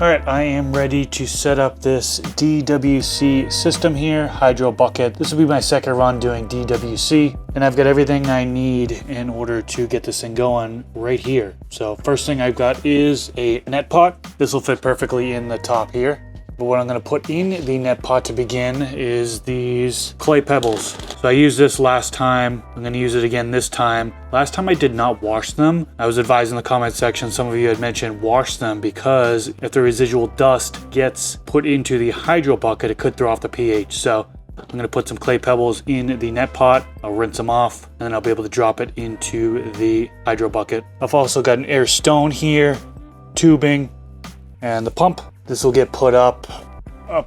All right, I am ready to set up this DWC system here, Hydro Bucket. This will be my second run doing DWC, and I've got everything I need in order to get this thing going right here. So first thing I've got is a net pot. This will fit perfectly in the top here. But what I'm going to put in the net pot to begin is these clay pebbles. So I used this last time. I'm going to use it again this time. Last time I did not wash them. I was advised in the comment section, some of you had mentioned wash them because if the residual dust gets put into the hydro bucket, it could throw off the pH. So I'm going to put some clay pebbles in the net pot. I'll rinse them off and then I'll be able to drop it into the hydro bucket. I've also got an air stone here, tubing, and the pump. This will get put up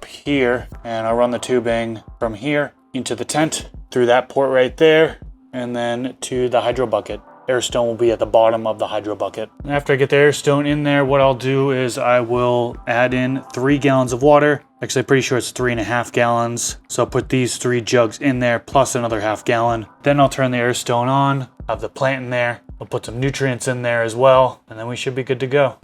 here, and I'll run the tubing from here into the tent through that port right there and then to the hydro bucket. Air stone will be at the bottom of the hydro bucket. And after I get the air stone in there, what I'll do is I will add in 3 gallons of water. Actually, I'm pretty sure it's 3.5 gallons. So I'll put these 3 jugs in there plus another half gallon. Then I'll turn the air stone on, have the plant in there. I'll put some nutrients in there as well, and then we should be good to go.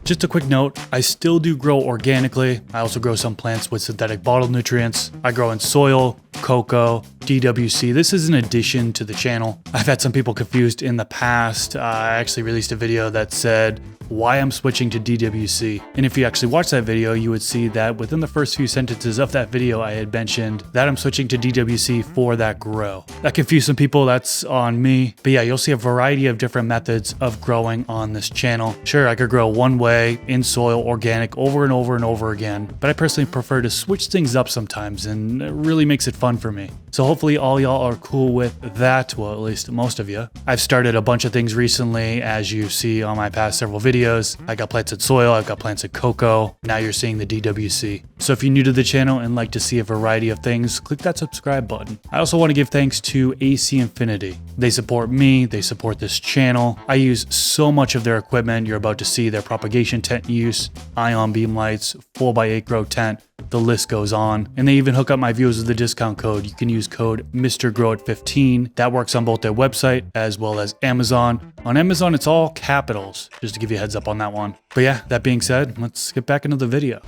Just a quick note, I still do grow organically. I also grow some plants with synthetic bottled nutrients. I grow in soil, cocoa, DWC. This is an addition to the channel. I've had some people confused in the past. I actually released a video that said why I'm switching to DWC. And if you actually watch that video, you would see that within the first few sentences of that video, I had mentioned that I'm switching to DWC for that grow. That confused some people, that's on me. But yeah, you'll see a variety of different methods of growing on this channel. Sure, I could grow one way in soil, organic, over and over and over again. But I personally prefer to switch things up sometimes, and it really makes it fun for me. So hopefully all y'all are cool with that, well, at least most of you. I've started a bunch of things recently, as you see on my past several videos. I got plants in soil, I've got plants in cocoa. Now you're seeing the DWC. So if you're new to the channel and like to see a variety of things, click that subscribe button. I also want to give thanks to AC Infinity. They support me, they support this channel. I use so much of their equipment. You're about to see their propagation tent use, ion beam lights, 4x8 grow tent. The list goes on. And they even hook up my viewers with a discount code. You can use code MrGrowIt15. That works on both their website as well as Amazon. On Amazon, it's all capitals, just to give you a heads up on that one. But yeah, that being said, let's get back into the video.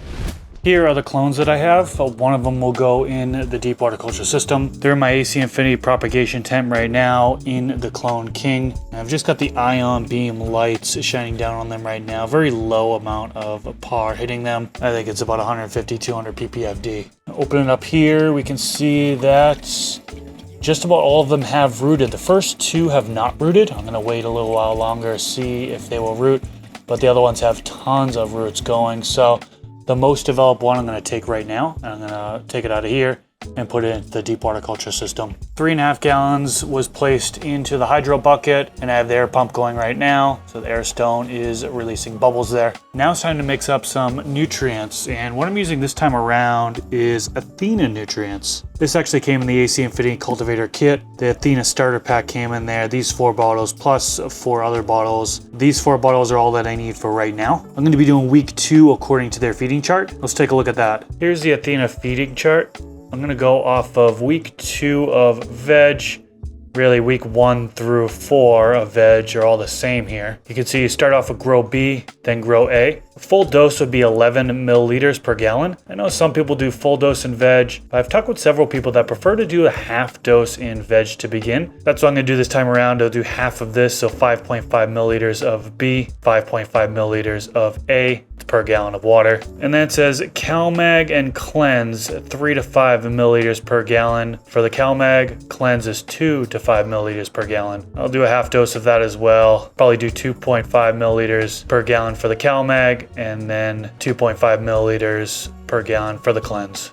Here are the clones that I have. One of them will go in the deep water culture system. They're in my AC Infinity propagation tent right now in the Clone King. And I've just got the ion beam lights shining down on them right now. Very low amount of PAR hitting them. I think it's about 150, 200 ppfd. Open it up here, we can see that just about all of them have rooted. The first 2 have not rooted. I'm gonna wait a little while longer, see if they will root, but the other ones have tons of roots going. So the most developed one I'm going to take right now, and I'm going to take it out of here and put it into the deep water culture system. 3.5 gallons was placed into the hydro bucket, and I have the air pump going right now. So the air stone is releasing bubbles there. Now it's time to mix up some nutrients, and what I'm using this time around is Athena nutrients. This actually came in the AC Infinity Cultivator Kit. The Athena starter pack came in there. These 4 bottles plus 4 other bottles. These 4 bottles are all that I need for right now. I'm going to be doing week 2 according to their feeding chart. Let's take a look at that. Here's the Athena feeding chart. I'm going to go off of week 2 of veg. Really, week 1 through 4 of veg are all the same here. You can see you start off with grow B, then grow A. A full dose would be 11 milliliters per gallon. I know some people do full dose in veg, but I've talked with several people that prefer to do a half dose in veg to begin. That's what I'm going to do this time around. I'll do half of this, so 5.5 milliliters of B, 5.5 milliliters of A per gallon of water. And then it says CalMag and Cleanse 3 to 5 milliliters per gallon. For the CalMag, Cleanse is 2 to 5 milliliters per gallon. I'll do a half dose of that as well. Probably do 2.5 milliliters per gallon for the CalMag and then 2.5 milliliters per gallon for the Cleanse.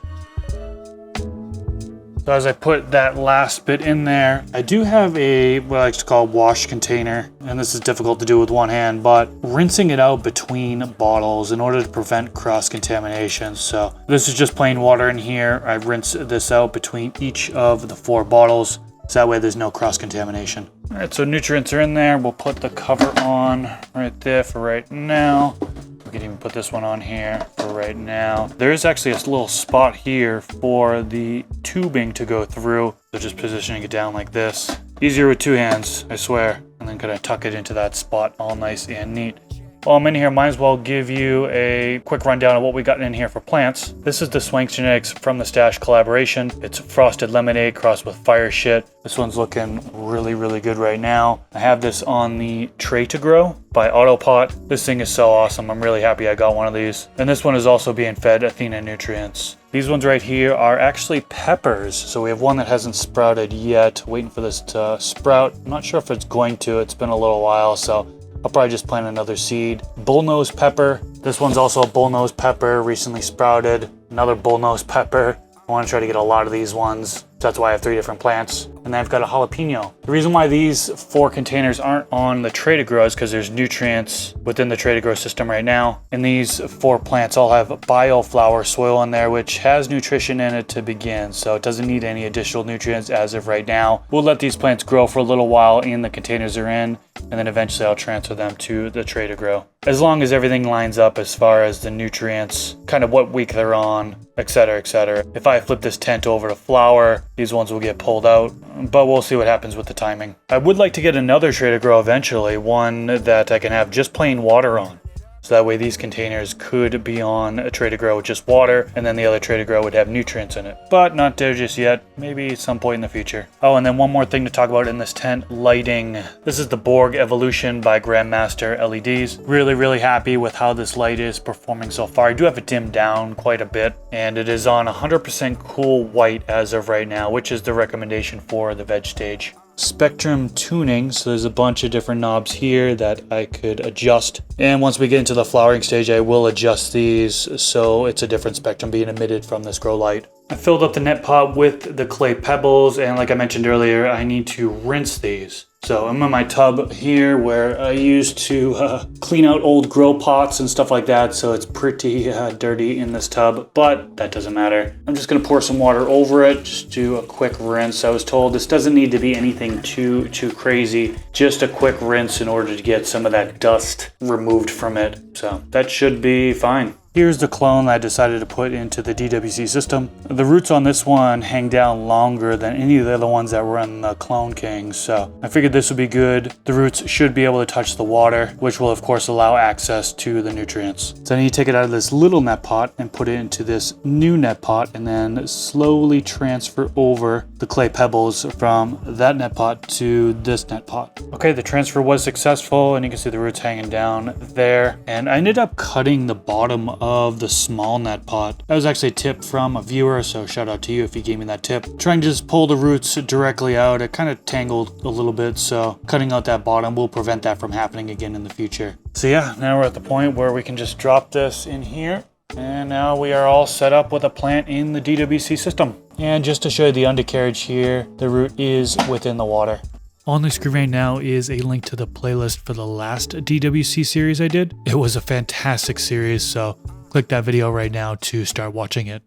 So as I put that last bit in there, I do have a what I like to call wash container, and this is difficult to do with one hand, but rinsing it out between bottles in order to prevent cross-contamination. So this is just plain water in here. I rinse this out between each of the 4 bottles, so that way there's no cross-contamination. All right, so nutrients are in there. We'll put the cover on right there for right now. We can even put this one on here for right now. There's actually a little spot here for the tubing to go through. So just positioning it down like this. Easier with 2 hands, I swear. And then kind of tuck it into that spot all nice and neat. While I'm in here, might as well give you a quick rundown of what we got in here for plants. This is the Swanks Genetics From the Stash collaboration. It's frosted lemonade crossed with fire shit. This one's looking really, really good right now. I have this on the tray to grow by Autopot. This thing is so awesome. I'm really happy I got one of these. And this one is also being fed Athena nutrients. These ones right here are actually peppers. So we have one that hasn't sprouted yet, waiting for this to sprout. I'm not sure if it's going to. It's been a little while, so I'll probably just plant another seed. Bullnose pepper. This one's also a bullnose pepper, recently sprouted. Another bullnose pepper. I want to try to get a lot of these ones. So that's why I have 3 different plants. And then I've got a jalapeno. The reason why these 4 containers aren't on the tray to grow is because there's nutrients within the tray to grow system right now. And these 4 plants all have bioflower soil in there, which has nutrition in it to begin. So it doesn't need any additional nutrients as of right now. We'll let these plants grow for a little while in the containers they're in, and then eventually I'll transfer them to the tray to grow. As long as everything lines up as far as the nutrients, kind of what week they're on, etc., etc. If I flip this tent over to flower, these ones will get pulled out, but we'll see what happens with the timing. I would like to get another tray to grow eventually, one that I can have just plain water on. So that way these containers could be on a tray to grow with just water, and then the other tray to grow would have nutrients in it. But not there just yet, maybe at some point in the future. Oh, and then one more thing to talk about in this tent, lighting. This is the Borg Evolution by Grandmaster LEDs. Really, really happy with how this light is performing so far. I do have it dimmed down quite a bit, and it is on 100% cool white as of right now, which is the recommendation for the veg stage. Spectrum tuning, so there's a bunch of different knobs here that I could adjust, and once we get into the flowering stage I will adjust these so it's a different spectrum being emitted from this grow light. I filled up the net pot with the clay pebbles, and like I mentioned earlier, I need to rinse these. So I'm in my tub here where I used to clean out old grow pots and stuff like that, so it's pretty dirty in this tub, but that doesn't matter. I'm just gonna pour some water over it, just do a quick rinse. I was told this doesn't need to be anything too crazy, just a quick rinse in order to get some of that dust removed from it. So that should be fine. Here's the clone that I decided to put into the DWC system. The roots on this one hang down longer than any of the other ones that were in the Clone King, so I figured this would be good. The roots should be able to touch the water, which will of course allow access to the nutrients. So I need to take it out of this little net pot and put it into this new net pot, and then slowly transfer over the clay pebbles from that net pot to this net pot. Okay, the transfer was successful, and you can see the roots hanging down there. And I ended up cutting the bottom of the small net pot. That was actually a tip from a viewer, so shout out to you if you gave me that tip. Trying to just pull the roots directly out, it kind of tangled a little bit, so cutting out that bottom will prevent that from happening again in the future. So yeah, now we're at the point where we can just drop this in here, and now we are all set up with a plant in the DWC system. And just to show you the undercarriage here, the root is within the water. On the screen right now is a link to the playlist for the last DWC series I did. It was a fantastic series, so click that video right now to start watching it.